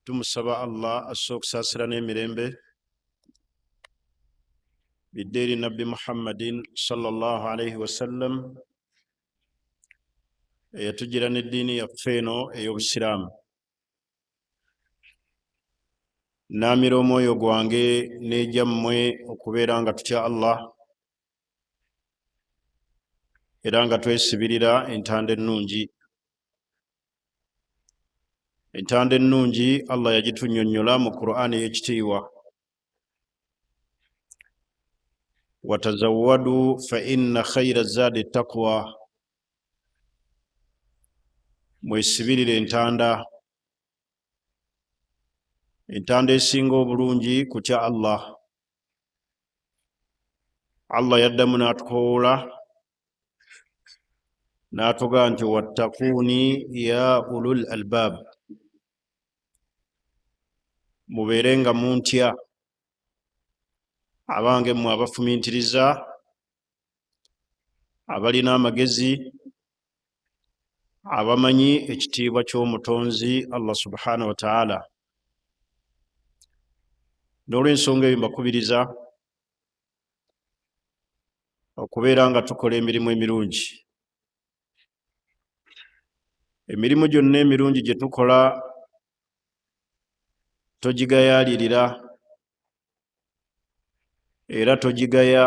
tumusaba Allah assokusaasira n'emirembe biddeeri nabbi Muhammadin sallallahu alaihi wasallam eyatugira n'eddiini yaffe eno ey'obusiraamu. Naamira omwoyo gwange n'egyammwe okubeera nga tutya Allah era nga twesibirira entanda ennungi. Entanda ennungi Allah yagitunnyonnyola mu Qur'an ey'ekitiibwa, watazawwadu fa inna khayra zaadi taqwa, mwesibirire entanda. Entanda esinga obulungi kutya Allah. Allah yaddamu n'atukowoola n'atugaa nti wattaquuni ya ulul albaab, mubeere nga muntya abange mmwe abafumiitiriza, abalina amagezi, abamanyi ekitiibwa ky'omutonzi Allah subhanahu wa ta'ala. N'olw'ensonga eyo mbakubiriza okubeera nga tukola emirimu emirungi. Emirimu gyonna emirungi gye tukola togigayaalirira era togigaya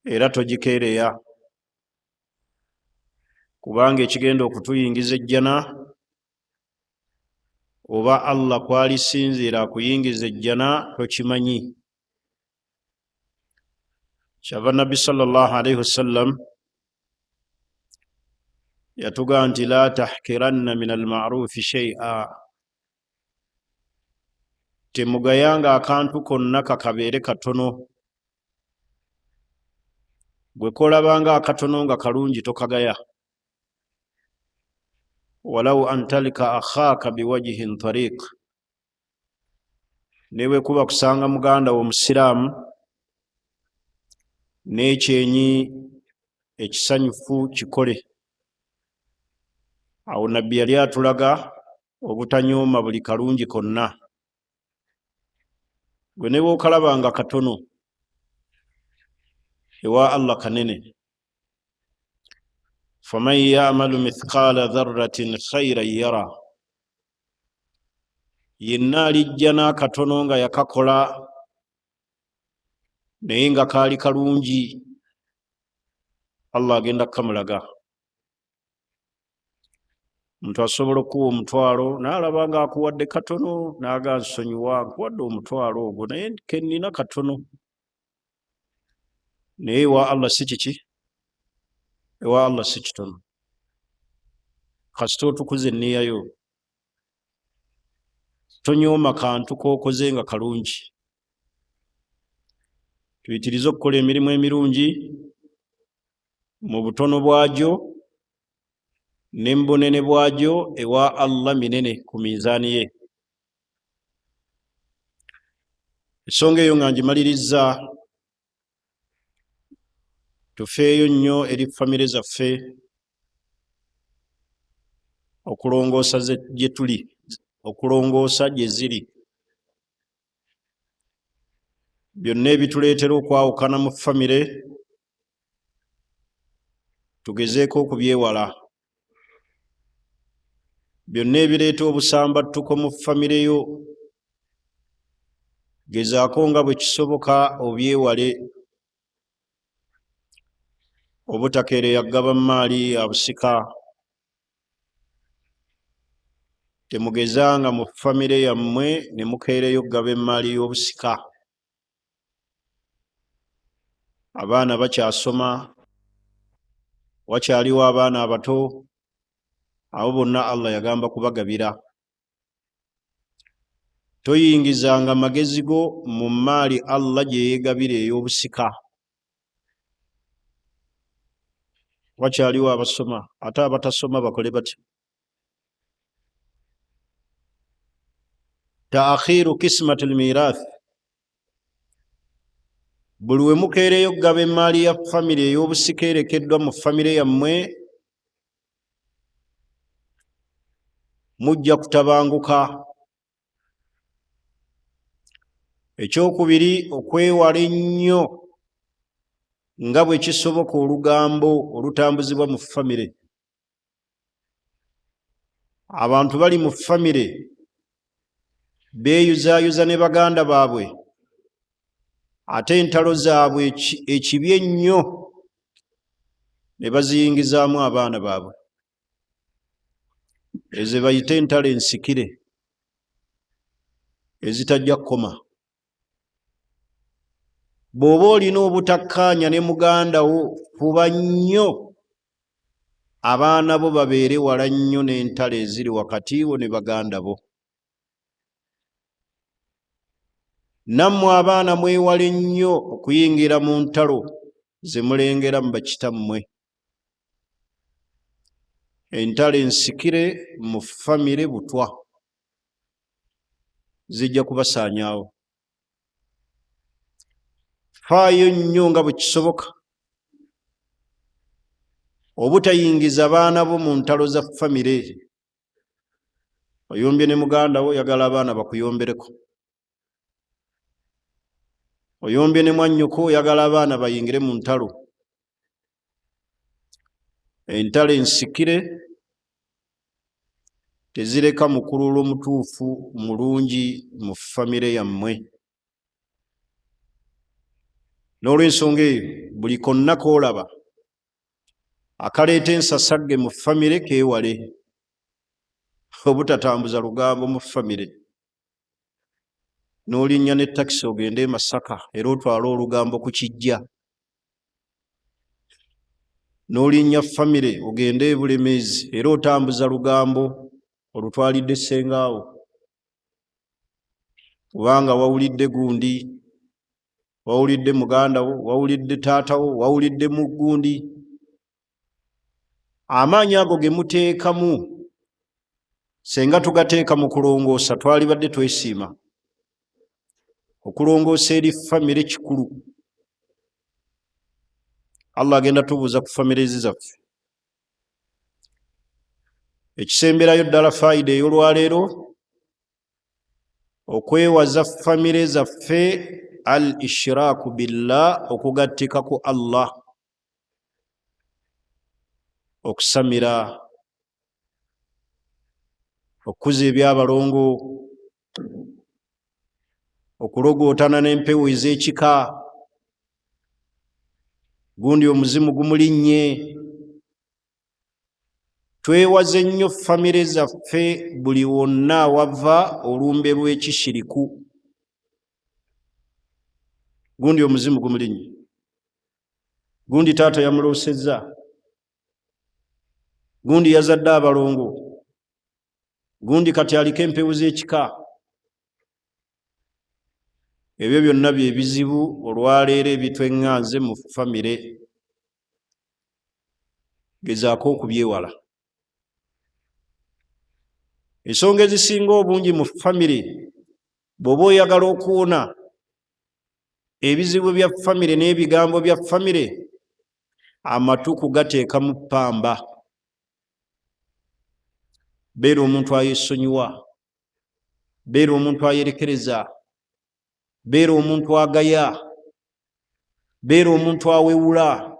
era togikeereya, kubanga ekigenda okutuyingiza ejjana oba Allah kwalisinziira akuyingiza ejjana tokimanyi. Kyava nabbi sallallahu alaihi wasallam yatugaa nti la tahkiranna min almarufi shay'a, temugayanga akantu konna kakabeere katono. Gwe kolabanga akatono nga kalungi tokagaya. Walau an talika akhaaka biwajhin tariq, newe kuba kusanga muganda wo musiraamu n'ekyenyi ekisanyufu kikole. Awo nabbi yali atulaga obutanyooma buli kalungi konna. Gwe ne bw'okalabanga katono, ewa Allah kanene. faman ya'malu mithqala dharratin khayran yara, yenna alijja n'akatono nga yakakola naye nga kaali kalungi, Allah agenda kukamulaga. Omuntu asobola okuwa omutwalo n'alaba nga akuwadde katono n'aga nsonyiwa, nkuwadde omutwalo ogwo naye kennina katono. Naye ewa Allah si kiki? Ewa Allah si kitono. Kasita otukuza enniyayo, tonyooma kantu k'okoze nga kalungi. Tuyitirize okukola emirimu emirungi mu butono bwagyo ne mu bunene bwagyo, ewa Allah minene ku minzaani ye. Ensonga eyo nga ngimalirizza, tufeeyo nnyo eri famire zaffe okulongoosa gye tuli, okulongoosa gye ziri. Byonna ebituleetera okwawukana mu famire tugezeeko okubyewala. Byonna ebireeta obusambattuko mu famire yo gezaako nga bwe kisoboka obyewale. Obutakeereya gaba maali abusika, temugezanga mu famire yammwe ne mukeereyo gaba emaali y'obusika. Abaana bakyasoma, wakyaliwo abaana abato, abo bonna Allah yagamba kubagabira. Toyingizanga magezi go mu maali Allah gye yeegabira ey'obusika. Wakyaliwo abasoma, ate abatasoma bakole batya? Taakhiru kismatil mirath, buli we mukeereyo gaba emaali ya famire ey'obusika erekeddwa mu famire yammwe, mujja kutabanguka. Ekyokubiri, okwewala ennyo nga bwe kisoboka olugambo olutambuzibwa mu famire. Abantu bali mu famire beeyuzaayuza ne baganda baabwe, ate entalo zaabwe ekibi ennyo ne baziyingizaamu abaana baabwe. Ezo bayita entalo ensikire ezitajja kukoma. Bw'oba olina obutakkaanya ne muganda wo, fuba nnyo abaana bo babeere wala nnyo n'entalo eziri wakati wo ne baganda bo. Nammwe abaana mwewale nnyo okuyingira mu ntalo ze mulengera mu bakitammwe. Entalo ensikire mu famire butwa, zijja kubasaanyaawo. Faayo nnyo nga bwe kisoboka obutayingiza baana bo mu ntalo za famire. Oyombye ne muganda wo, oyagala abaana bakuyombereko. Oyombye ne mwannyuko, oyagala abaana bayingire mu ntalo. Entalo ensikire tezireka mukululo mutuufu mulungi mu famire yammwe. N'olw'ensonga eyo, buli konna koolaba akaleeta ensasagge mu famire keewale. Obutatambuza lugambo mu famire. N'olinnya ne takisi ogende e Masaka era otwale olugambo ku Kijja. N'olinnya famire ogende e Bulemeezi era otambuza lugambo olutwalidde ssengaawo, kubanga wawulidde gundi, wawulidde muganda wo, wawulidde taata wo, wawulidde mu gundi. Amaanyi ago ge muteekamu senga tugateeka mu kulongoosa twalibadde twesiima. Okulongoosa eri famire kikulu. Allah agenda tubuuza ku famire zaffe. Ekisemberayo ddala faayida ey'olwaleero, okwewaza famire zaffe al ishraaku billah, okugattika ku Allah, okusamira, okukuza ebyabalongo, okulogootana n'empewo ez'ekika, gundi omuzimu gumulinnye. Twewaze nnyo famire zaffe buli wonna awava olumbe lw'ekishiriku. Gundi omuzimu gumulinnye, gundi taata yamuloosezza, gundi yazadde abalongo, gundi kati aliko empewo z'ekika. Ebyo byonna bye bizibu olwaleero ebitweŋŋanze mu famire. Gezaako okubyewala. Ensonga ezisinga obungi mu famire, bw'oba oyagala okuwona ebizibu bya famire n'ebigambo bya famire, amatu kugateeka mu ppamba. Beera omuntu ayeesonyiwa, beera omuntu ayerekereza, beera omuntu agaya, beera omuntu awewula.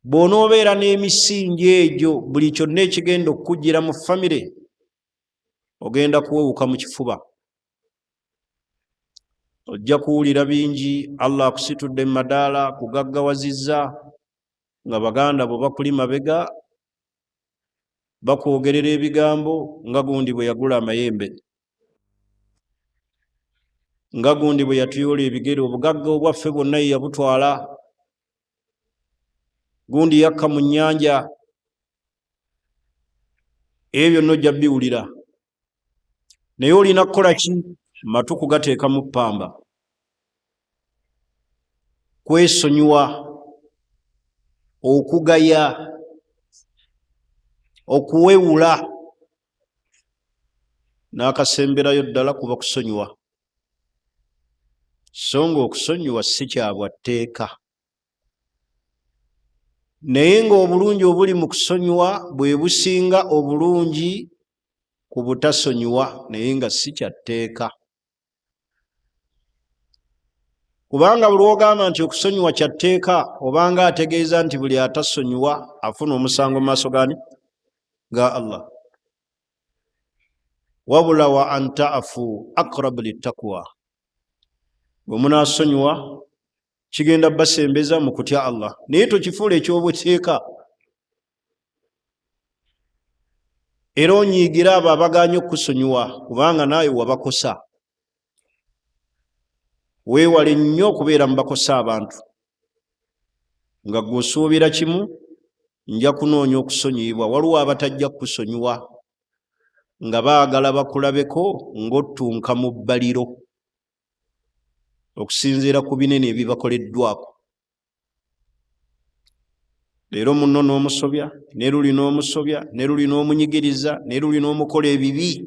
Bw'onoobeera n'emisingi egyo, buli kyonna ekigenda okukujjira mu famire ogenda kuwewuka mu kifuba. Ojja kuwulira bingi, Allah akusitudde mu madaala, kugaggawazizza, nga baganda bo bakuli mabega bakwogerera ebigambo nga gundi bwe yagula amayembe, nga gundi bwe yatuyoola ebigere. Obugagga obwaffe bwonna ye yabutwala, gundi yakka mu nnyanja. Ebyo byonna ojja biwulira, naye olina kukola ki? Matu kugateeka mu ppamba. Kwesonyiwa, okugaya, okuwewula, n'akasemberayo ddala kuba kusonyiwa. So nga okusonyiwa si kya bwatteeka, naye ng'obulungi obuli mu kusonyiwa bwe businga obulungi ku butasonyiwa naye nga si kya tteeka. Kubanga buli ogamba nti okusonyiwa kya tteeka obanga ategeeza nti buli atasonyiwa afuna omusango mu maaso gani ga Allah. Wabula wa anta afu akrabu littaqwa, bwe munasonyiwa kigenda basembeza mu kutya Allah, naye tokifuula ekyobweteeka era onyiigira abo abaganye okusonyiwa kubanga naawe wabakosa. Weewale nnyo okubeera mu bakosa abantu nga gweosuubira kimu nja kunoonya okusonyiyibwa. Waliwo abatajja kukusonyiwa nga baagala bakulabeko ng'ottunka mu bbaliro okusinziira ku binene ebibakoleddwako. Leero munno n'omusobya, ne luli n'omusobya, ne luli n'omunyigiriza, ne luli n'omukola ebibi,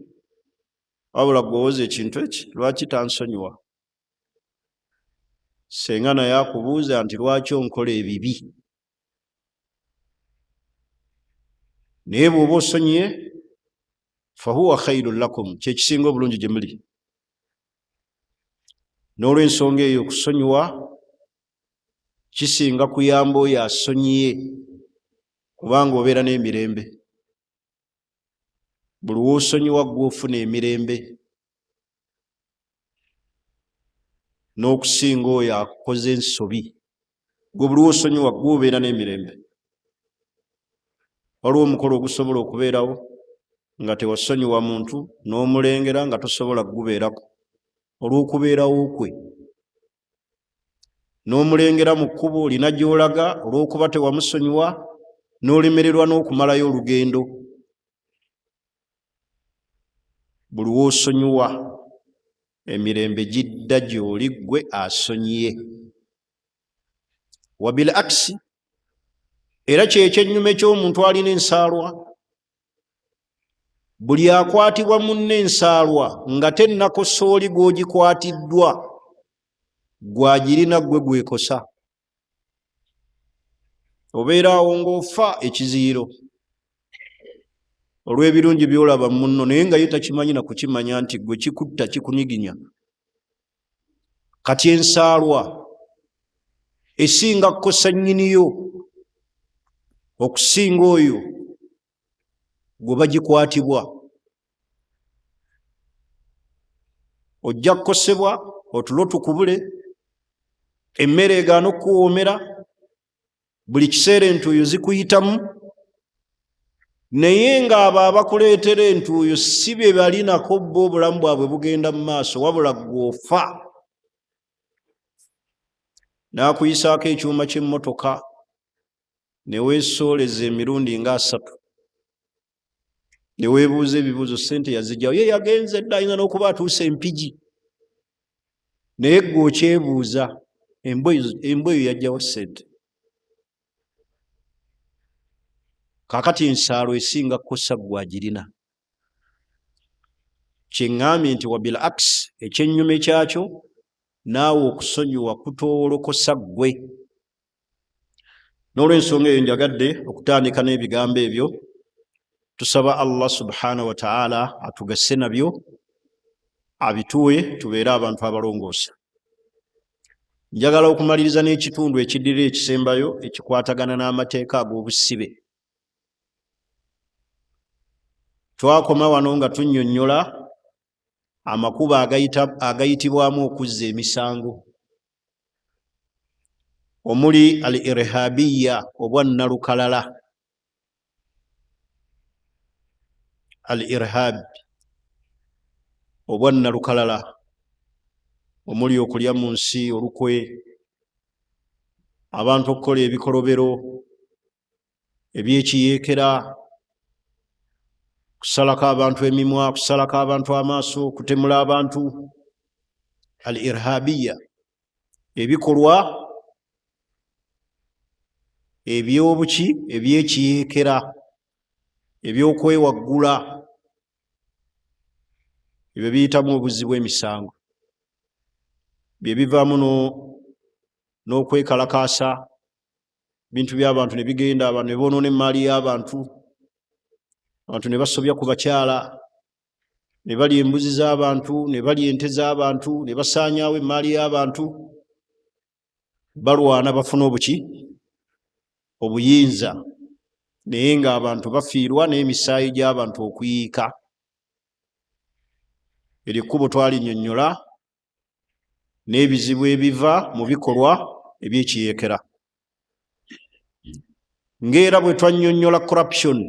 wabula gwewoza ekintu eki lwaki tansonyiwa? Senga naye akubuuza nti lwaki onkola ebibi? Naye bw'oba osonyiye fahuwa khairun lakum, kyekisinga obulungi gye muli. N'olw'ensonga eyo okusonyiwa kisinga kuyamba oyo asonyiye kubanga obeera n'emirembe. Buli w'osonyiwa gw'ofuna emirembe n'okusinga oyo akoze ensobi. Gwe buli w'osonyiwa gw'obeera n'emirembe. Waliwo omukolo ogusobola okubeerawo nga tewasonyiwa muntu n'omulengera nga tosobola gubeerako olw'okubeerawo kwe. N'omulengera mu kkubo olina gy'olaga olw'okuba tewamusonyiwa n'olemererwa n'okumalayo olugendo. Buli w'osonyiwa emirembe gidda gy'oli gwe asonyiye. Wabil aksi, era kyekyennyume ky'omuntu alina ensaalwa. Buli akwatibwa munne ensaalwa nga tennakosa oli gw'ogikwatiddwa, gwagirina gwe gwekosa. Obeera awo ng'ofa ekiziiro olw'ebirungi by'olaba munno naye nga ye takimanyi na kukimanya nti gwe kikutta kikunyiginya. Kati ensaalwa esinga kukosa nnyiniyo okusinga oyo gwe bagikwatibwa. Ojja kukosebwa otulo tukubule, emmere egaana okukuwoomera, buli kiseera entuuyo zikuyitamu, naye ng'abo abakuleetera entuuyo si bye balinako bo obulamu bwabwe bugenda mu maaso, wabula gw'ofa. N'akuyisaako ekyuma ky'emmotoka ne weesooleza emirundi nga 3, ne weebuuza ebibuuzo, ssente yazigyawo. Ye yagenze dda, ayina n'okuba atuuse Empigi, naye ggwe okyebuuza embwa eyo yagyawo ssente. Kaakati ensaalo esinga kukosa gwagirina. Kyeŋŋambye nti wabil aksi, ekyennyume kyakyo naawe okusonyiwa kutoolokosa ggwe. N'olw'ensonga eyo njagadde okutandika n'ebigambo ebyo. Tusaba Allah subhanahu wa ta'ala atugase nabyo, abituwe tubeere abantu abalongoosa. Njagala okumaliriza n'ekitundu ekiddirira ekisembayo ekikwatagana n'amateeka ag'obusibe. Twakoma wano nga tunnyonnyola amakubo agayitibwamu okuzza emisango, omuli al-irhabiya, obwannalukalala. Al-irhab, obwannalukalala, omuli okulya mu nsi olukwe, abantu okukola ebikolobero ebyekiyeekera, kusalako abantu emimwa, kusalako abantu amaaso, kutemula abantu. Al-irhabiya, ebikolwa ebyobuki, ebyekiyeekera, ebyokwewaggula, ebyo biyitamu obuzzi bw'emisango, bye bivaamu n'okwekalakaasa bintu by'abantu ne bigenda, abantu ne boonoona emmaali y'abantu, abantu ne basobya ku bakyala, ne balya embuzi z'abantu, ne balya ente z'abantu, ne basaanyaawo emmaali y'abantu, balwana bafuna obuki? Obuyinza, naye ng'abantu bafiirwa n'emisaayi gy'abantu okuyiika. Eryo ekkubo twalinnyonnyola n'ebizibu ebiva mu bikolwa eby'ekiyeekera. Ng'era bwe twannyonnyola corruption,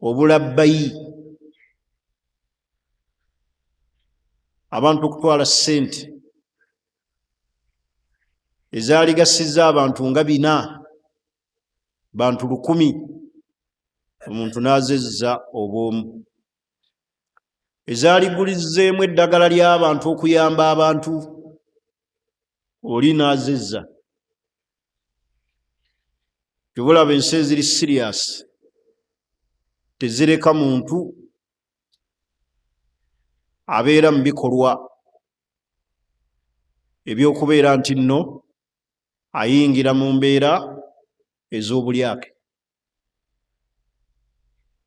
obulabbayi, abantu okutwala ssente ezaaligasizza abantu nga 4, bantu 1,000, omuntu n'azezza obw'omu. Ezaaligulizzeemu eddagala ly'abantu okuyamba abantu, oli n'azezza. Tubulaba ensi eziri serious tezireka muntu abeera mu bikolwa eby'okubeera nti nno ayingira mu mbeera ez'obulyake.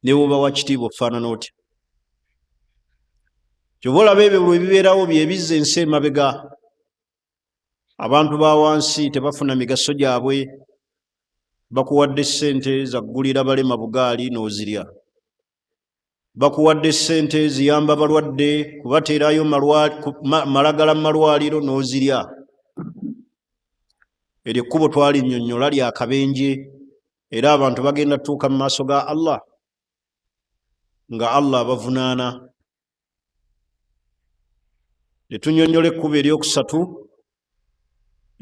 Ne bw'oba wa kitiibwa okufaanana otya. Kyova olaba ebyo bwe bibeerawo bye bizza ensi emabega. Abantu ba wansi tebafuna migaso gyabwe, bakuwadde ssente zaggulira balema bugaali n'ozirya. Bakuwadde ssente ziyamba balwadde, kubateerayo malagala mu malwaliro n'ozirya. Eryo ekkubo twalinnyonnyola lya kabenje, era abantu bagenda tutuuka mu maaso ga Allah nga Allah abavunaana. Ne tunnyonnyola ekkubo eryokusatu,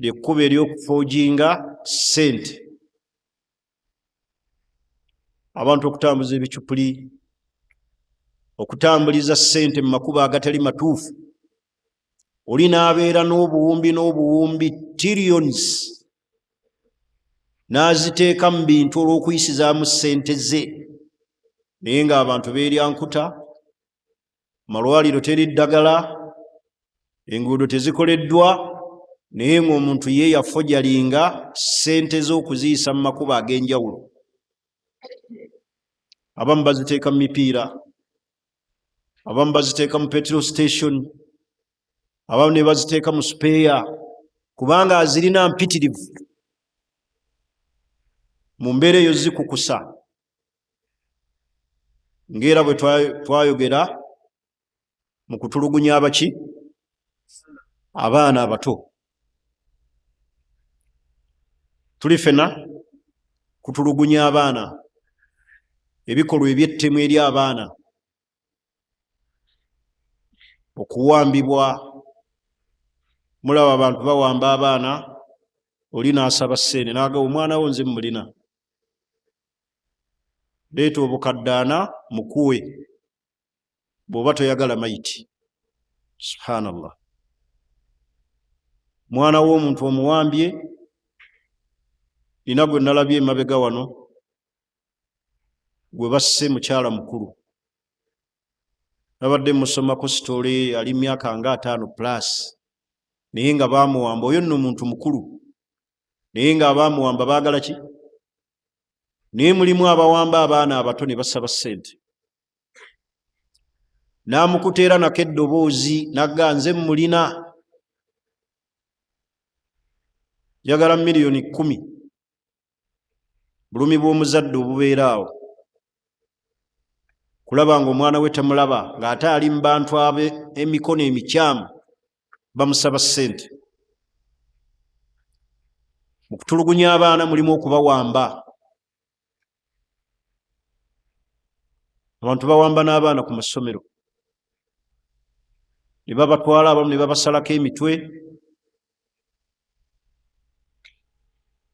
lyekkubo ery'okufoojinga ssente. Abantu okutambuza ebicupuli, okutambuliza ssente mu makubo agatali matuufu. Oli n'abeera n'obuwumbi trillions n'aziteeka mu bintu olw'okuyisizaamu ssente ze, naye ng'abantu beerya nkuta, malwaliro teri ddagala, enguudo tezikoleddwa, naye ng'omuntu ye yafojalinga ssente z'okuziyisa mu makubo ag'enjawulo. Abamu baziteeka mu mipiira, abamu baziteeka mu petrol station, abamu ne baziteeka mu speya, kubanga azirina mpitirivu. Mu mbeera eyo zikukusa. Ng'era bwe twayogera mu kutulugunya abaki? Abaana abato. Tuli ffena kutulugunya abaana, ebikolwa eby'ettemu eri abaana, okuwambibwa. Mulaba abantu bawamba abaana, oli n'asaba ssente n'agamba omwana wo nze mulina, leeta obukaddaana mukuwe bw'oba toyagala mayiti. Subhanallah. Mwana w'omuntu omuwambye, nina gwe nalabye emabega wano, gwe basse mukyala mukulu. Nabadde musomako sitole, ali myaka nga 5+, naye nga baamuwamba. Oyo nno muntu mukulu, naye nga abaamuwamba baagala ki? Naye mulimu abawamba abaana abato ne basaba ssente. N'amukuteera nako eddoboozi n'agga nze mulina, njagala miliyoni 10. Bulumi bw'omuzadde obubeera awo, kulaba ng'omwana we tamulaba ng'ate ali mu bantu emikono emikyamu bamusaba ssente. Mu kutulugunya abaana mulimu okubawamba. Abantu bawamba n'abaana ku masomero, ne babatwala, abamu ne babasalako emitwe,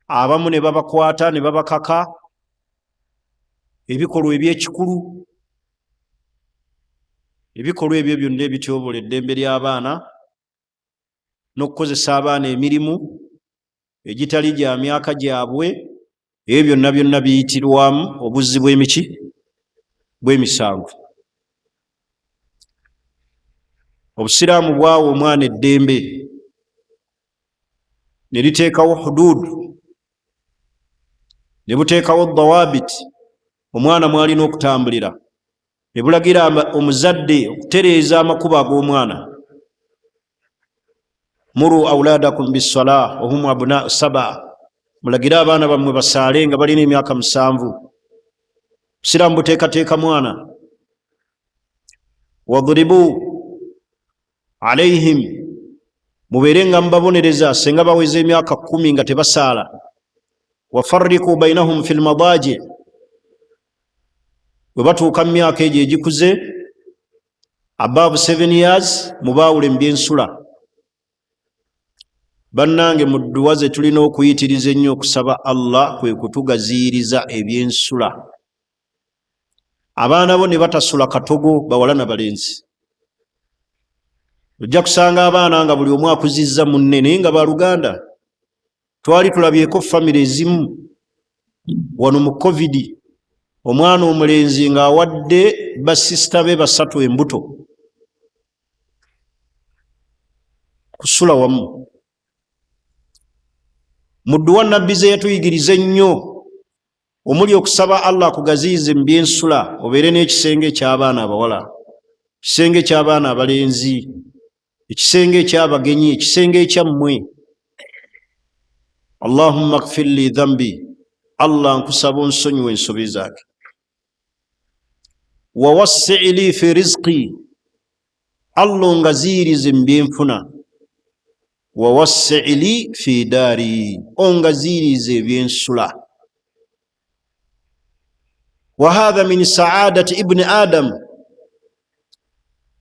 abamu ne babakwata ne babakaka, ebikolwa eby'ekikulu. Ebikolwa ebyo byonna ebityoboola eddembe ly'abaana n'okukozesa abaana emirimu egitali gya myaka gyabwe, ebyo byonna byonna biyitirwamu obuzzi bw'emiki? Bw'emisango. Obusiraamu bwawa omwana eddembe ne liteekawo huduudu, ne buteekawo dawabit omwana mw'alina okutambulira. ne bulagira omuzadde okutereeza amakubo ag'omwana. Muru auladakum bissalah wa hum abna'u sab'a, mulagira abaana bammwe basaale nga balina emyaka 7. Siramu buteekateeka mwana. Wadribu alaihim, mubeere nga mubabonereza senga baweza emyaka 10 nga tebasaala. Wafarriku bainahum fil madaji, bwe batuuka mu myaka egyo egikuze above 7 years mubaawule mu byensula. Bannange mu dduwa ze tulina okuyitiriza ennyo okusaba Allah kwe kutugaziiriza ebyensula. Abaana bo ne batasula katogo bawala na balenzi. Ojja kusanga abaana nga buli omu akuzizza munne naye nga baluganda. Twali tulabyeko famire ezimu wano mu COVID, omwana omulenzi ng'awadde basisita be 3 embuto kusula wamu. Mu dduwa nabbi ze yatuyigiriza ennyo omuli okusaba Allah akugaziize mu byensula, obeere n'ekisenge eky'abaana abawala, ekisenge eky'abaana abalenzi, ekisenge eky'abagenyi, ekisenge ekyammwe. Allahumma ighfir li dhanbi, Allah nkusaba onsonyiwe ensobi zange. Wa wassi' li fi rizqi, Allah ongaziirize mu byenfuna. Wa wassi' li fi daari, ongaziirize ebyensula. Wa hadha min sa'adati ibni Adam,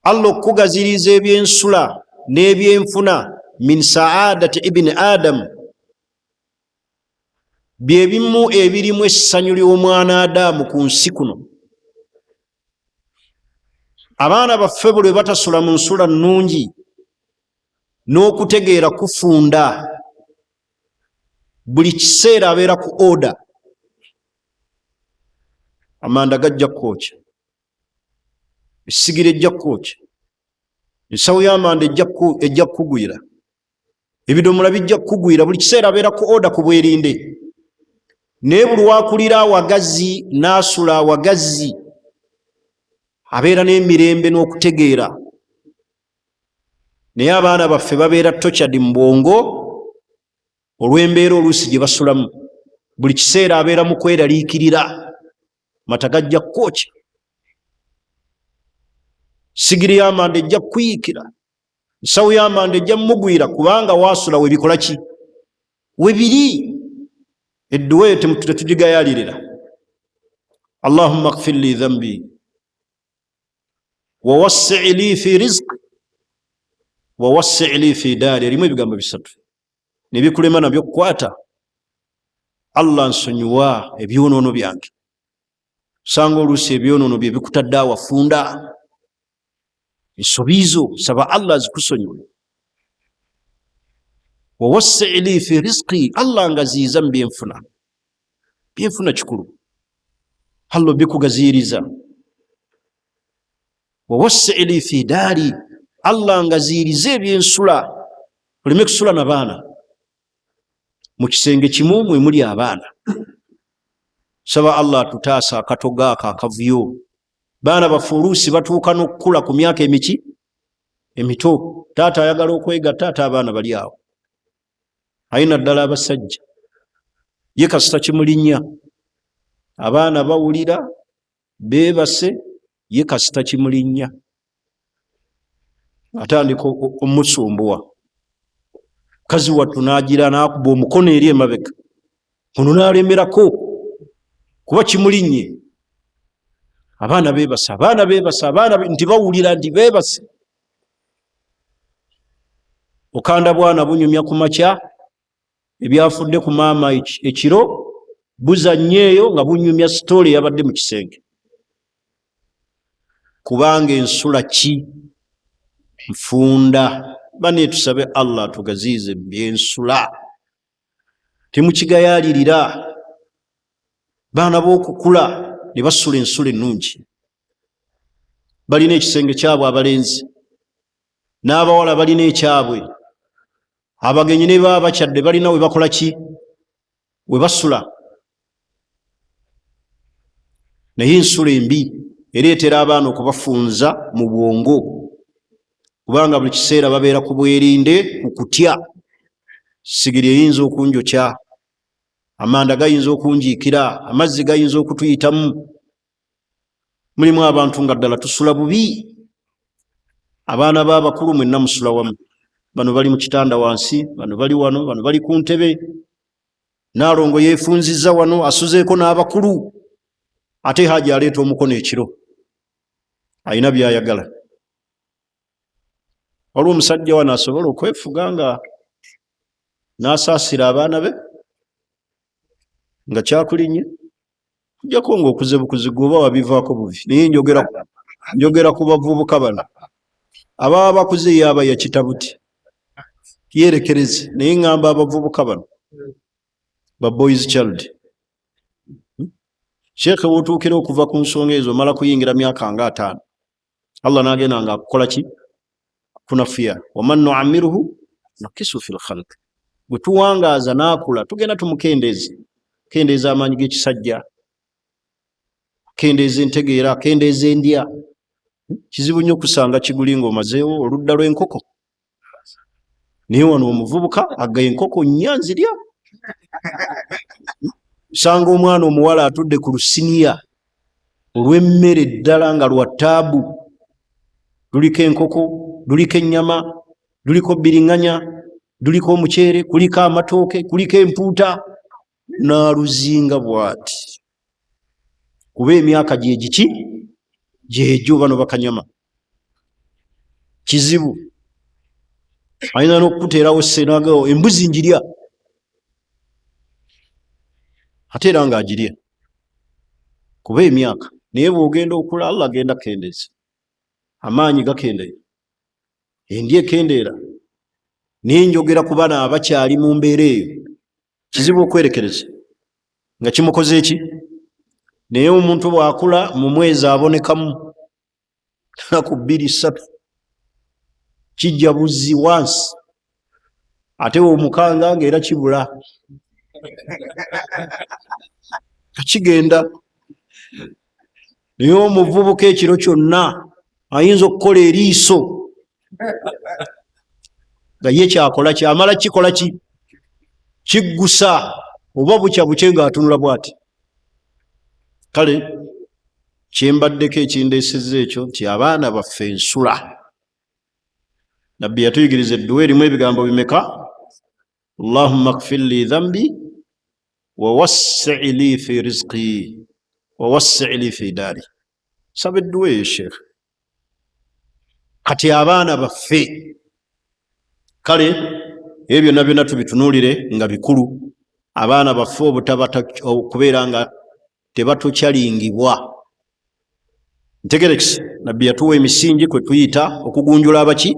Allah okugaziiriza ebyensula n'ebyenfuna min sa'adati ibni Adam, bye bimu ebirimu essanyu ly'omwana Adamu ku nsi kuno. Abaana baffe bwe batasula mu nsula nnungi n'okutegeera kufunda, buli kiseera abeera ku oda. Amanda gajja kwokya, essigiri ejja kwokya, ensawo y'amanda ejja kugwira, ebidomola bijja kugwira, buli kiseera abeera ku oda ku bwerinde. Naye buli wakulira awagazi n'asula awagazi abeera n'emirembe n'okutegeera. Naye abaana baffe babeera tortured mu bwongo olw'embeera oluusi gye basulamu. Buli kiseera abeera mu kweraliikirira, mata gajja kwokya, sigiri y'amanda ejja kuyiikira, ensawo y'amanda ejja mugwira, kubanga waasula webikola ki? Webiri. Edduwa eyo tetugigayalirira. Allahumma ighfir li dhanbi wa wassi' li fi rizqi wa wassi' li fi daari. Erimu ebigambo 3 ne bikulema nabyo kukwata. Allah nsonyiwa ebyonoono byange. Sanga oluusi ebyonoono bye bikutadde awafunda, ensobi zo saba Allah zikusonyiwe. Wa wassi' li fi rizqi, Allah ngaziiza mu byenfuna. Byenfuna kikulu, Allah bikugaziiriza. Wa wassi' li fi daari, Allah ngaziiriza ebyensula, oleme kusula n'abaana mu kisenge kimu mwe muli abaana. Saba Allah tutaasa akatogo ako akavuyo. Baana baffe oluusi batuuka n'okukula ku myaka emito. Taata ayagala okwegatta, taata abaana bali awo. Ayina ddala abasajja, ye kasita kimulinnya. Abaana bawulira beebase, ye kasita kimulinnya. Atandika omusumbuwa. Mukazi wattu n'agira n'akuba omukono eri emabega, ono n'alemerako kuba kimulinnye. Abaana beebase, abaana beebase, abaana nti bawulira nti beebase. Okanda bwana bunyumya ku makya, ebyafudde ku maama ekiro buzannyeeyo nga bunyumya sitooli yabadde mu kisenge. Kubanga ensula ki? Nfunda. Bane tusabe Allah tugaziize byensula, temukigayalirira. Baana b'okukula ne basula ensula ennungi, balina ekisenge kyabwe abalenzi, n'abawala balina ekyabwe, abagenyi ne baba bakyadde balina we bakola ki? We basula. Naye ensula embi ereetera abaana okubafunza mu bwongo, kubanga buli kiseera babeera ku bwerinde ku kutya. Sigiri eyinza okunjokya, amanda gayinza okunjiikira, amazzi gayinza okutuyitamu. Mulimu abantu nga ddala tusula bubi. Abaana b'abakulu mwenna musula wamu, bano bali mu kitanda wansi, bano bali wano, bano bali ku ntebe. Naalongo yeefunzizza wano, asuzeeko n'abakulu. Ate Hajji aleeta omukono ekiro, alina by'ayagala. Waliwo omusajja wano asobola okwefuga nga n'asaasira abaana be nga kyakulinnye, kujjako ng'okuze bukuzi oba wabivaako buvi. Naye njogera ku bavubuka bano ababa bakuze yaaba yakita buti, yeerekereze. Naye ŋŋamba abavubuka bano ba boys child. Sheekhe w'otuukira okuva ku nsonga ezo mala kuyingira myaka nga 5, Allah n'agenda nga akukola ki? Kunafiya. Waman nu'ammiruhu nakisu fil khalq. Bwe tuwangaaza n'akula tugenda tumukendeeza. Kendeeza amaanyi g'ekisajja, kendeeza entegeera, kendeeza endya. Kizibu nnyo okusanga Kiguli ng'omazeewo oludda lw'enkoko. Naye wano omuvubuka agga enkoko nnya nzirya. Sanga omwana omuwala atudde ku lusiniya olw'emmere ddala nga lwa ttaabu. Luliko enkoko, luliko ennyama, luliko bbiriŋŋanya, luliko omuceere, kuliko amatooke, kuliko empuuta, n'aluzinga bw'ati. Kuba emyaka gye giki? Gyegyo bano bakanyama. Kizibu. Ayina n'okukuteerawo senagawo embuzi njirya, ate era ng'agirya kuba emyaka. Naye bw'ogenda okula Allah agenda kendeeza, amaanyi gakendeera, endya ekendeera. Naye njogera ku bana abakyali mu mbeera eyo, kizibu okwerekereza nga kimukoze eki. Naye omuntu bw'akula mu mwezi abonekamu ku 2-3, kijja buzzi wansi, ate omukanga ng'era kibula kigenda. Naye omuvubuka ekiro kyonna ayinza okukola eriiso nga ye kyakola kyamala kikola ki? Kiggusa, oba bukya buke ng'atunula bw'ati. Kale kyembaddeko ekindeesezza ekyo nti abaana baffe ensula. Nabbi yatuyigiriza edduwa erimu ebigambo bimeka? Allahumma ighfir li dhanbi wa wassi' li fi rizqi wa wassi' li fi daari. Saba edduwa eyo Sheikh. Kati abaana baffe, kale ebyo byonna byonna tubitunuulire nga bikulu. Abaana baffe okubeera nga tebatokyalingibwa. Ntegerekese, Nabbi yatuwa emisingi kwe tuyita okugunjula abaki?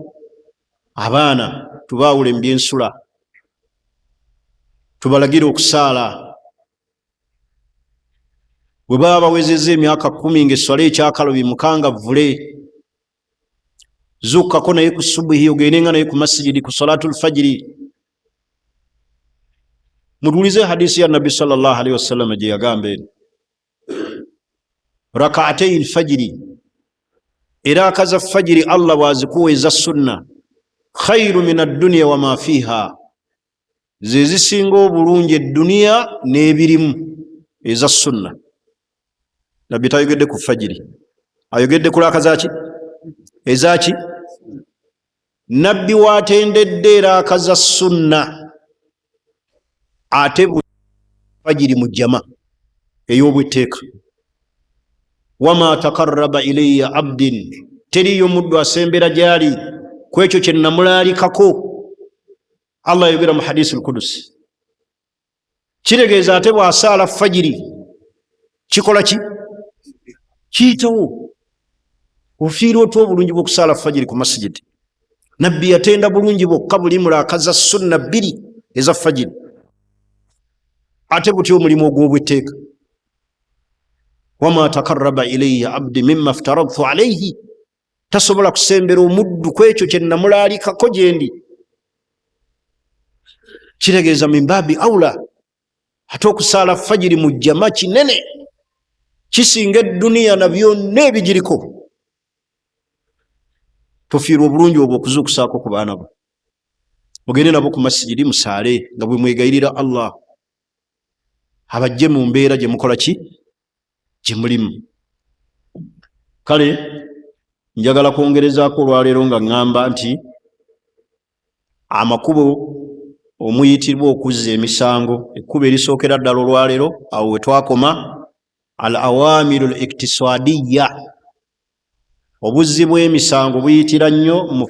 Abaana. Tubaawule mu byensula, tubalagire okusaala. Bwe baba bawezezza emyaka 10 ng'esswala ekyakalobi mukangavvule, zukkako naye ku subuhi, ogendenga naye ku masijidi ku salaatul fajiri. Mutuulize hadisi ya Nabbi sallallahu alaihi wasallam gye yagamba eno, rak'atay al-fajiri, eraka za fajiri Allah bw'azikuwa eza sunna, khairu min ad-dunya wa ma fiha, ze zisinga obulungi edduniya n'ebirimu eza sunna. Nabbi tayogedde ku fajiri, ayogedde ku raka zaki? Ezaki? Nabbi waatendedde eraka za sunna, ate fajiri mu jama ey'obwetteeka. Wama takarraba ilayya abdin, teriyo muddu asembera gyali ku ekyo kye namulaalikako. Allah ayogera mu hadisi al-Qudusi. Kitegeeza ate bw'asaala fajiri kikola ki? Kiyitawo. Ofiirwa otya obulungi bw'okusaala fajiri ku masijidi? Nabbi yatenda bulungi bwokka buli mulaaka za sunna 2 eza fajiri. Ate butya omulimu ogw'obwetteeka? Wama takarraba ilayya abdi mimma aftaradtu alayhi, tasobola kusembera omuddu ku ekyo kye namulaalikako gyendi. Kitegeeza min baabi awla ate okusaala fajiri mu jjama kinene. kisinga eduniya na byonna ebigiriko. Tufiirwa obulungi obwo okuzuukusaako ku baana bo, mugende nabo ku masijidi musaale nga bwe mwegayirira Allah abajje mu mbeera gye mukola ki, gye mulimu. Kale njagala kwongerezaako olwaleero nga ŋŋamba nti amakubo omuyitirwa okuzza emisango, ekkubo erisookera ddala olwaleero awo we twakoma, al awamiru al iktisadiya, obuzzi bw'emisango buyitira nnyo mu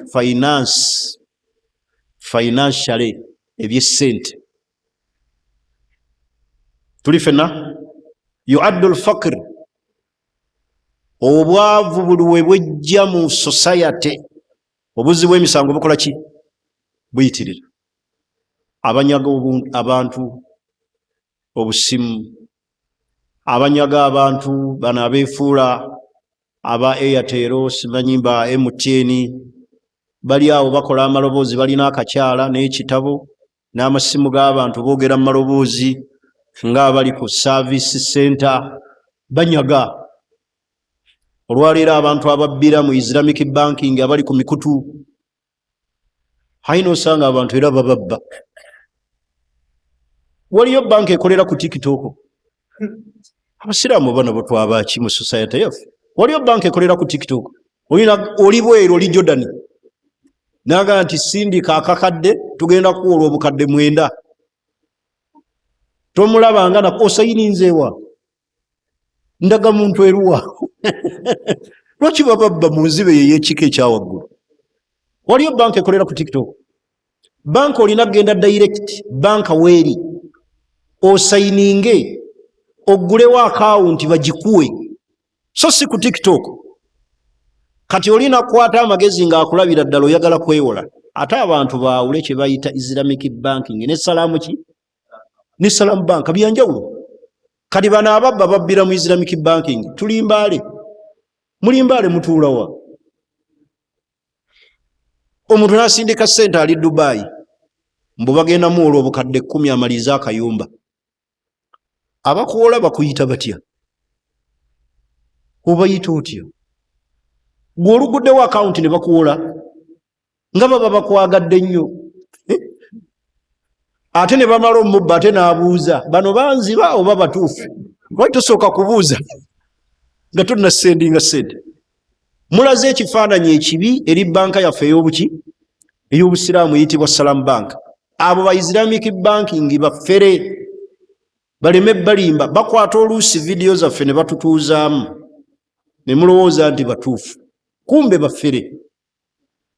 financially, ebyessente. Tuli fenna yuaddu al-faqr, obwavu buli we bwejja mu society, obuzzi bw'emisango bukola ki, buyitirira. Abanyaga abantu obusimu, abanyaga abantu bano abeefuula aba Airtel, simanyi ba MTN, bali awo bakola amaloboozi, balina akakyala n'ekitabo n'amasimu g'abantu boogera mu maloboozi ng'abali ku service center, banyaga. Olwaleero abantu ababbira mu Islamic banking abali ku mikutu, hayina osanga abantu era bababba. Waliyo banka ekolera ku TikTok, abasiraamu bano botwabaki mu society yaffe? Waliyo banka ekolera ku TikTok, oli bweru, oli Jordan, naga nti sindika akakadde tugenda kuwola obukadde 9, tomulabanga nako osayininzeewa ndaga muntu eruwa. Lwaki bababba mu nzibe yeyekika ekyawaggulu? Waliyo banka ekolera ku TikTok. Banka olina kgenda direct banka weeri osayininge oggulewo akawunti bagikuwe, so si ku TikTok. Kati olina kukwata amagezi ng'akulabira ddala oyagala kwewola. Ate abantu baawule kye bayita Islamic banking ne salaamu ki, ne salaamu banka byanjawulo. Kati bano ababba babbira mu Islamic banking, tuli Mbaale, muli Mbaale mutuulawa. Omuntu n'asindika ssente ali Dubai, mbu bagenda muwola obukadde 10 amaliza akayumba. Abakuwola bakuyita batya? Obayita otya? Gwe oluguddewo akawunti ne bakuwola nga baba bakwagadde nnyo. Ate ne bamala omubba ate n'abuuza, bano banziba oba batuufu? Lwaki tosooka kubuuza nga tonnasendinga ssente? Mulaze ekifaananyi ekibi eri banka yaffe ey'obuki, ey'obusiraamu eyitibwa Salam Bank. Abo ba Islamic banking baffere, baleme balimba, bakwata oluusi vidiyo zaffe ne batutuuzaamu ne mulowooza nti batuufu, kumbe baffere.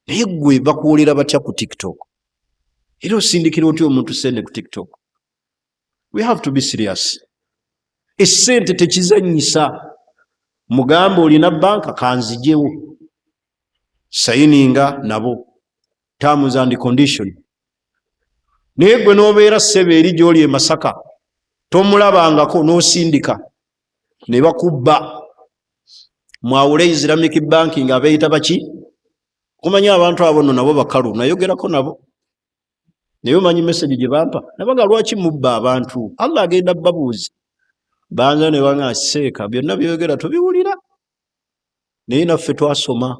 Naye ggwe bakuwolera batya ku TikTok? Era osindikira otya omuntu sente ku TikTok? We have to be serious. Essente tekizannyisa. Mugamba olina banka kanzijewo, sayininga nabo terms and condition. Naye gwe n'obeera ssebe eri gy'oli e Masaka, tomulabangako n'osindika ne bakubba. Mwawule Islamic banking abeeyita baki? Kumanya abantu abo nno nabo bakalu, nayogerako nabo. Naye omanyi message gye bampa? Nabaga lwaki mubba abantu? Allah agenda babuuzi. Banza ne banga seeka byonna byogera tubiwulira. Naye naffe twasoma.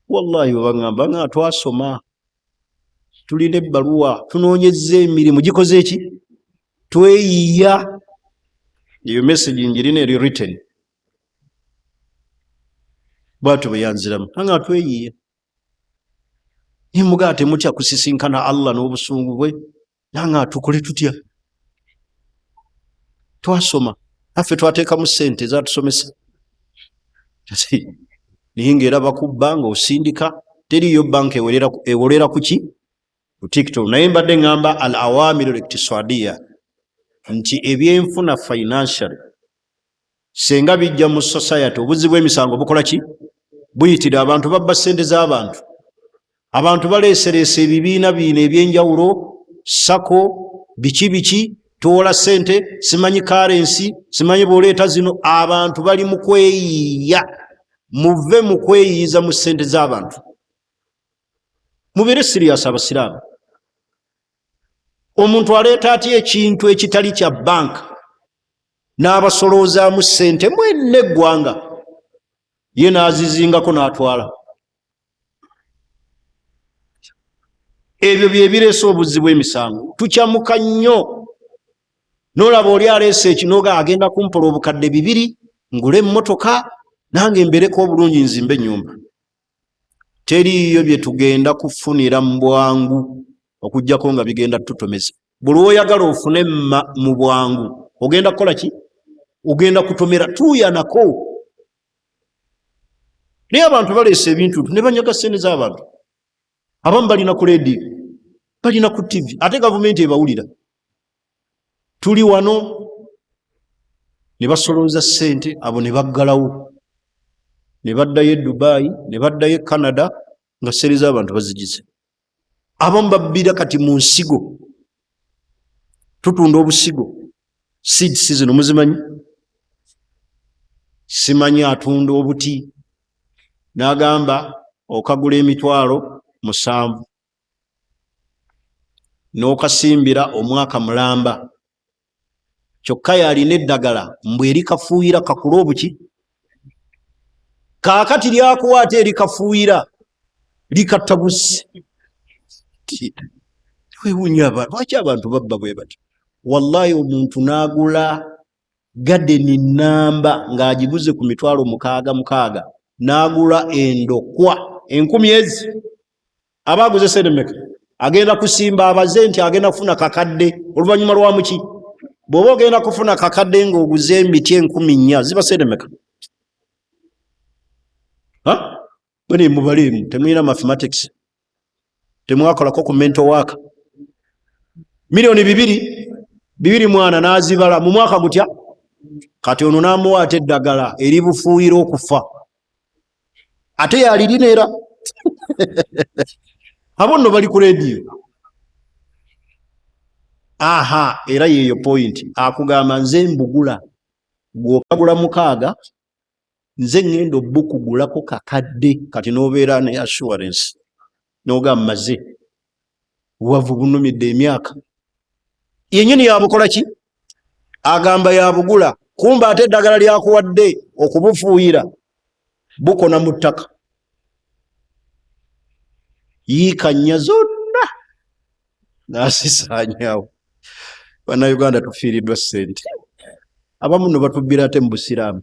Wallahi bangamba nga twasoma. Tulina ebbaluwa, tunoonyezza emirimu, gikoze eki? Tweyiya. Eyo message njirina eri written. Bwatu beyanziramu nga tweyiya. Nimugaa temutya kusisinkana Allah n'obusungu bwe, nanga tukole tutya? Twasoma, naffe twateekamu ssente zatusomesa. Naye ng'era bakubba ng'osindika, teriyo banka ewolera ku ki? Ku TikTok. Naye mbadde ngamba al awamiru al iktisadiya nti ebyenfuna financial senga bijja mu society, obuzzi bw'emisango bukola ki? Buyitira. Abantu babba ssente z'abantu, abantu baleesereesa ebibiina biina ebyenjawulo, sako biki tuwola ssente, simanyi currency, simanyi bw'oleeta zino. Abantu bali mu kweyiiya. Muve mu kweyiiza mu ssente z'abantu, mubeere serious abasiraamu. Omuntu aleeta atya ekintu ekitali kya banka n'abasolozaamu ssente mwenne eggwanga, ye n'azizingako n'atwala. Ebyo bye bireese obuzzi bw'emisango. Tukyamuka nnyo. N'olaba oli aleese ekinoga agenda kumpola obukadde 2 ngule emmotoka nange mbereko obulungi nzimbe ennyumba. Teriiyo bye tugenda kufunira mu bwangu okuggyako nga bigenda tutomeza. Buli oyagala ofune mu bwangu ogenda kukola ki? Ogenda kutomera tuuyanako. Naye abantu baleese ebintu ne banyaga ssente z'abantu. Abamu balina ku leediyo, balina ku TV, ate gavumenti ebawulira. Tuli wano ne basolooza ssente, abo ne baggalawo, ne baddayo e Dubai, ne baddayo e Canada nga ssente z'abantu bazigize. Abamu babbira kati mu nsigo, tutunda obusigo. Seeds zino muzimanyi? Simanyi atunda obuti n'agamba okagula $7,000 n'okasimbira omwaka mulamba. Kyokka yalina eddagala mbwe erikafuuyira kakula obuki. Kaakati lyakuwa ate erikafuuyira likatta bussi. Wewuunya abantu, lwaki abantu babba bwe bati? Wallahi omuntu n'agula gadeni namba ng'agiguze ku $6,600 n'agula endokwa 10,000. Abaguze ssente mmeka? Agenda kusimba abaze nti agenda kufuna kakadde oluvannyuma lwa muki? Bw'oba ogenda kufuna kakadde ng'oguze emiti 4,000 ziba ssente mmeka? Bwene mubaleemu, temulina mathematics, temwakolako ku mental work. Milioni 2 mwana n'azibala mu mwaka gutya. Kati ono n'amuwa ate eddagala eribufuuyira okufa, ate yalirina era. Abo nno bali ku leediyo. Aha, era yeeyo point. Akugamba nze mbugula, gw'okagula 6,000, nze ngenda obbukugulako kakadde. Kati n'obeera ne assurance n'ogamba maze wavu bunumidde emyaka. Yennyini yabukola ki? Agamba yabugula, kumba ate eddagala lyakuwadde okubufuuyira bukona mu ttaka. Yiikanya zonna n'asisaanyaawo. Bannayuganda tufiiriddwa ssente. Abamu nno batubbira ate mu busiraamu.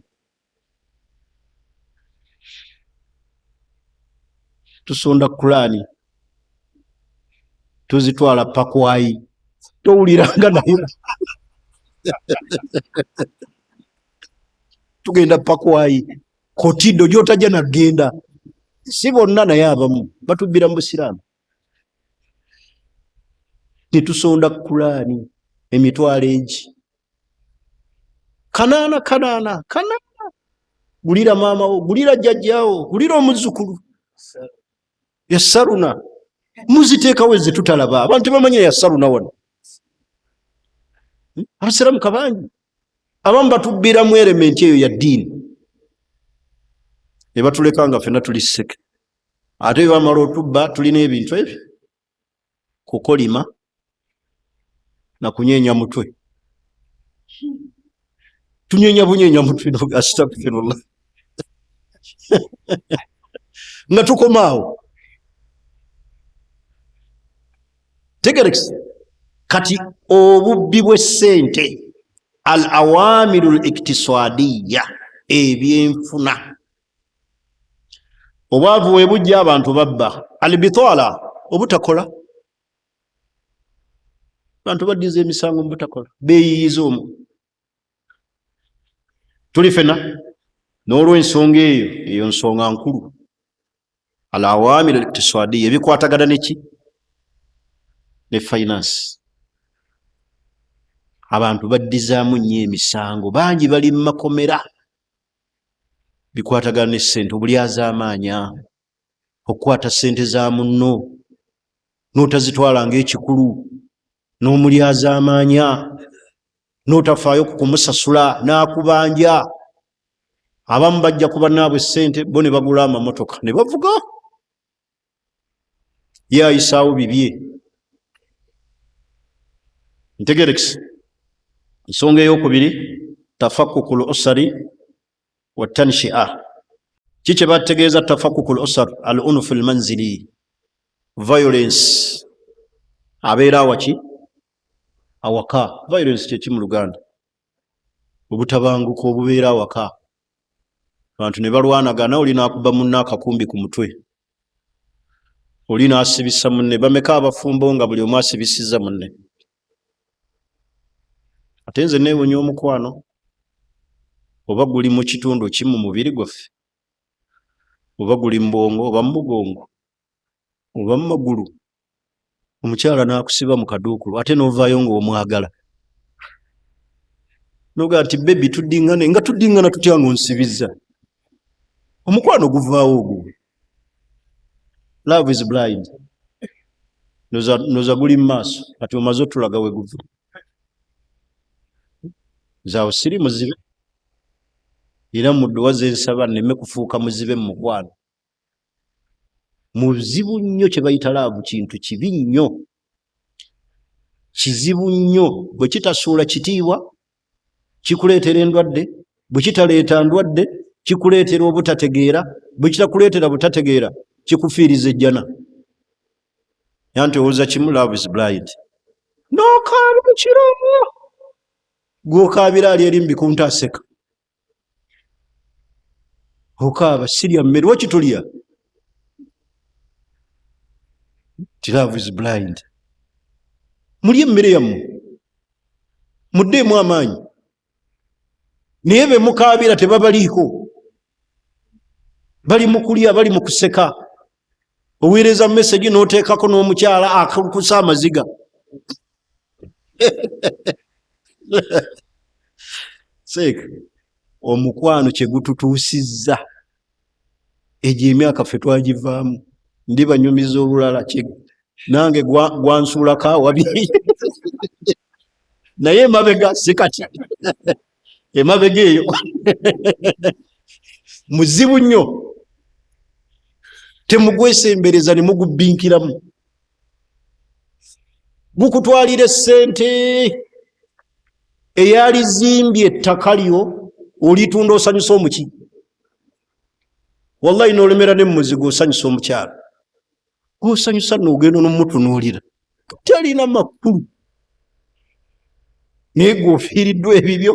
Tusonda Kulaani tuzitwala pakwayi, towuliranga naye. Tugenda pakwayi, kotido gy'otajja nagenda. Si bonna naye abamu batubbira mu busiraamu. Tetusonda Kulaani emitwalo egi. Kanaana. Gulira maama wo, gulira jjajjaawo, gulira omuzzukulu. Yassaruna muziteekawo ze tutalaba. Abantu bamanya yassaruna wano. Abasiraamu kabangi. Abamu batubbira mu elementi eyo ya ddiini. Ne batuleka nga ffenna tuli sseke. Ate bwe bamala otubba tulina ebintu ebyo. Kukolima na kunyeenya mutwe. Tunyeenya bunyeenya mutwe. Astagfirullah. Nga tukomaawo. Tegerekisi. Kati obubbi bw'essente, al awamiru al iktisadiya, ebyenfuna. Obwavu bwe bujja abantu babba. Al bitala, obutakola. Abantu baddiza emisango mu butakola, beeyiyiza omwo. Tuli ffenna n'olw'ensonga eyo nsonga nkulu. Al awamiru al iktisadiya, ebikwatagana neki? Ne finance. Abantu baddizaamu nnyo emisango, bangi bali mu makomera. Bikwatagana ne ssente, obulyazaamaanya, okukwata ssente za munno n'otazitwala ng'ekikulu, n'omulyazaamaanya, n'otafaayo ku kumusasula, n'akubanja. Abamu bajja ku bannaabwe ssente, bo ne bagula amamotoka ne bavuga. Ye ayisaawo bibye. Ntegerekisi. Ensonga ey'okubiri, tafakkukul usari wa tanshi'a. Kiki bategeeza tafakkukul usar? Al unfu al manzili, violence abeera awaki awaka. Violence kyeki mu Luganda? Obutabanguko obubeera awaka, abantu ne balwanagana, oli nakuba munne akakumbi ku mutwe, oli nasibisa munne. Bameka abafumbo nga buli omu asibisiza munne? Ate nze neewunya omukwano, oba guli mu kitundu ki mu mubiri gwaffe, oba guli mu bwongo, oba mu mugongo, oba mu magulu, omukyala nakusiba mu kaduukulu ate novaayo ng'omwagala, noga nti bebi tuddingane, nga tuddingana tutya ng'onsibiza? Omukwano guvaawo ogwo. Love is blind. Noza guli mu maaso kati omaze otulaga we guva. Zaawo siri muzibe, era mu dduwa ze nsaba nneme kufuuka muzibe mu mukwano. Muzibu nnyo kye bayita laavu, kintu kibi nnyo, kizibu nnyo. Bwe kitasuula kitiibwa kikuleetera endwadde, bwe kitaleeta ndwadde kikuleetera obutategeera, bwe kitakuleetera butategeera kikufiiriza ejjana. Yanti owuza kimu, love is blind. Nokaaba ekiramu, gwokaabira ali eri mubikunta aseka, okaaba sirya mmere, wakitulya ti love is blind. Mulye emmere yammwe, muddeemu amaanyi, naye be mukaabira tebabaliiko, bali mu kulya, bali mu kuseka. Oweereza message n'oteekako n'omukyala akukusa amaziga. Seeka omukwano kye gututuusizza, egyo emyaka ffe twagivaamu. Ndi banyumiza olulala, nange gwansuulako awabi. Naye emabega si kati, emabega eyo muzibu nnyo, temugwesembereza ne mugubbinkiramu. Gukutwalira essente, eyalizimbye ettaka lyo olitunda osanyusa omuki? Wallahi n'olemera ne mumuzigo osanyusa omukyala, gwosanyusa n'ogenda n'omutunuulira talina makulu, naye gw'ofiiriddwa ebibyo.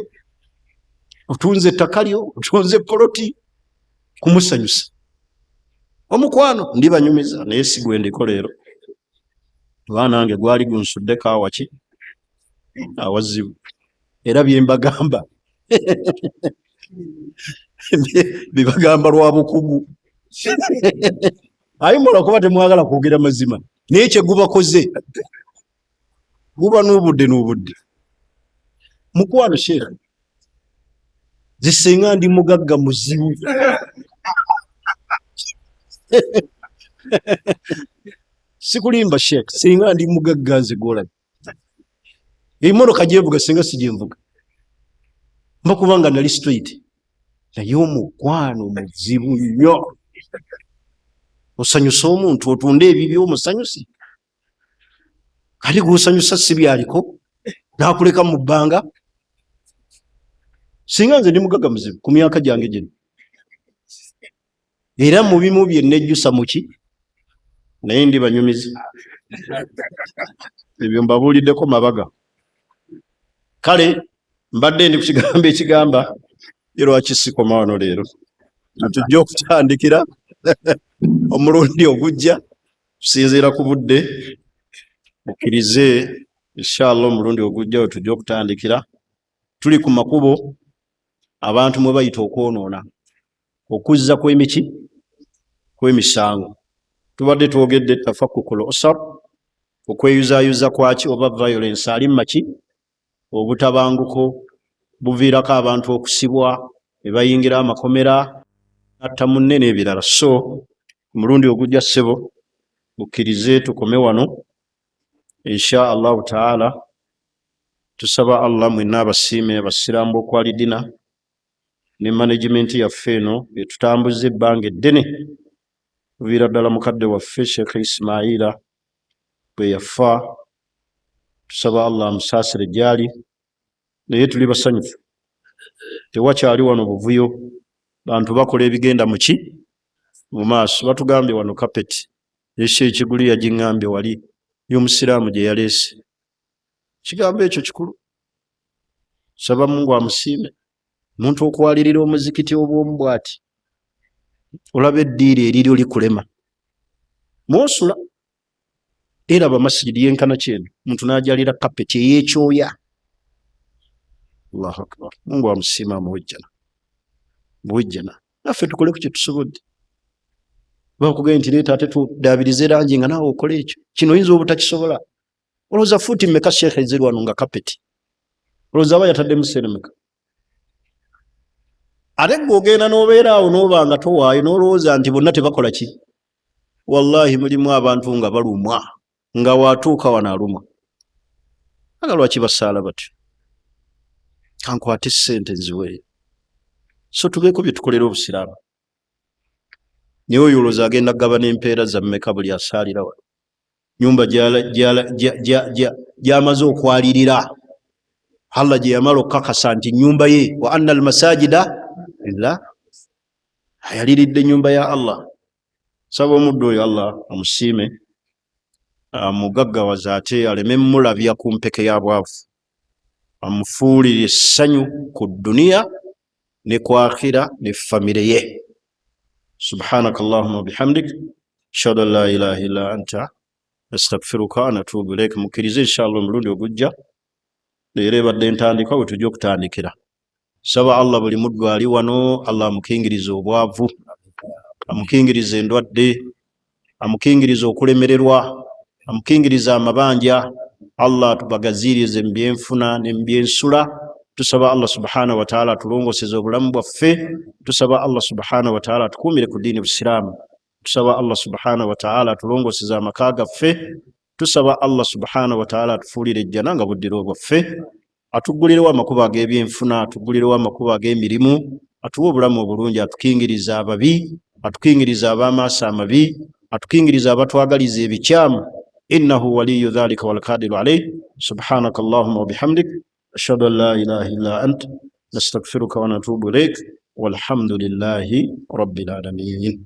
Otunze ettaka lyo, otunze poloti, kumusanyusa. Omukwano ndi banyumiza, naye si gwendiko leero. Nange gwali gunsuddeko awaki awazibu. Era bye mbagamba bibagamba lwa bukugu. Ayimula kuba temwagala kwogera mazima, naye kye gubakoze guba n'obudde n'obudde. Mukwano sheekh, zisenga ndi mugagga muzibu. Sikulimba sheekh, singa ndi mugagga nze gwolabye. Emmotoka gyevuga singa si gyenvuga, mba kubanga nali straight. Naye omukwano muzibu nnyo. Osanyusa omuntu, otunda ebibyo omusanyusi, kati gwosanyusa si byaliko, nakuleka mu bbanga. Singa nze ndi mugagga muzibu ku myaka gyange gino, era mu bimu bye nejjusa muki, naye ndi banyumizi. Ebyo mbabuuliddeko mabaga. Kale mbadde ndi ku kigambo ekigamba lwaki sikoma wano leero, tujja okutandikira omulundi ogujja, tusinziira ku budde. Mukkirize inshallah omulundi ogujja tujja okutandikira. Tuli ku makubo abantu mwe bayita okwonoona, okuzza kw'emiki, kw'emisango. Tubadde twogedde tafakkukul usar, okweyuzaayuza kwaki oba violence ali maki, obutabanguko buviirako abantu okusibwa, ne bayingira amakomera, atta munne n'ebirala. So omulundi ogujja ssebo mukkirize tukome wano insha allahu taala. Tusaba Allah mwenna abasiime abasiraamu b'okwalidina ne management yaffe eno etutambuza ebbanga eddene, tuviira ddala mukadde waffe Sheikh Ismaila bwe yafa. Tusaba Allah amusaasire gyali, naye tuli basanyufu tewakyali wano buvuyo, bantu bakola ebigenda muki mu maaso. Batugambye wano kapeti esi ekigulu yagiŋŋambye wali y'omusiraamu gye yaleese. Kigambo ekyo kikulu. Saba Mungu amusiime. Omuntu okwalirira omuzikiti obw'omu bw'ati, olaba eddiiri eriryo likulema, mwosula. Era abamasijidi yenkana kyeno omuntu n'ajalira kapeti ey'ekyoya. Allahu akbar. Mungu amusiima amuwejjana, muwejjana. Naffe tukole ku kye tusobodde. Bakugambye nti leeta ate tudaabirize langi nga naawe okole ekyo. Kino oyinza obutakisobola. Olowooza fuuti mmeka sheekhe eziri wano nga kapeti? Olowooza aba yataddemu sseremeka? Ate gw'ogenda n'obeera awo n'oba nga towaayo n'olowooza nti bonna tebakola ki? Wallahi mulimu abantu nga balumwa, nga waatuuka wano alumwa. Aga lwaki basaala batyo? Kankwate ssente nziweeyo. So tubeeko bye tukolera obusiraamu. Naye oyo olowooza agenda kugaba n'empeera za mmeka buli asaalira wano? Nyumba gy'amaze okwalirira, Allah gye yamala okukakasa nti nyumba ye, wa anna almasajida lillah, ayaliridde nyumba ya Allah. Saba omuddu oyo Allah amusiime, amugaggawaza, ate aleme mulabya ku mpeke ya bwavu, amufuulire essanyu ku duniya ne ku akhira ne famire ye. Subhanaka Allahumma bihamdik, ashhadu an la ilaha illa anta, astaghfiruka wa atubu ilaik. Mukkirize inshallah omulundi ogujja leero ebadde entandikwa bwe tujja okutandikira. Saba Allah buli muddu ali wano, Allah amukingiriza obwavu, amukingiriza endwadde, amukingiriza okulemererwa, amukingiriza amabanja. Allah tubagaziirize mu byenfuna ne mu byensula. Tusaba Allah subhanahu wa ta'ala atulongoseze obulamu bwaffe. Tusaba Allah subhanahu wa ta'ala atukuumire ku ddiini busiraamu. Tusaba Allah subhanahu wa ta'ala atulongoseze amaka gaffe. Tusaba Allah subhanahu wa ta'ala atufuulire ejjana nga buddiro bwaffe. Atuggulirewo amakubo ag'ebyenfuna, atuggulirewo amakubo ag'emirimu, atuwe obulamu obulungi, atukingiriza ababi, atukingiriza ab'amaaso amabi, atukingiriza abatwagaliza ebikyamu. Innahu waliyyu dhalika wal qadiru alayhi. Subhanaka Allahumma wa bihamdik, ashhadu an la ilaha illa ant, nastaghfiruka wa natubu ilayk, walhamdulillahi rabbil alamin.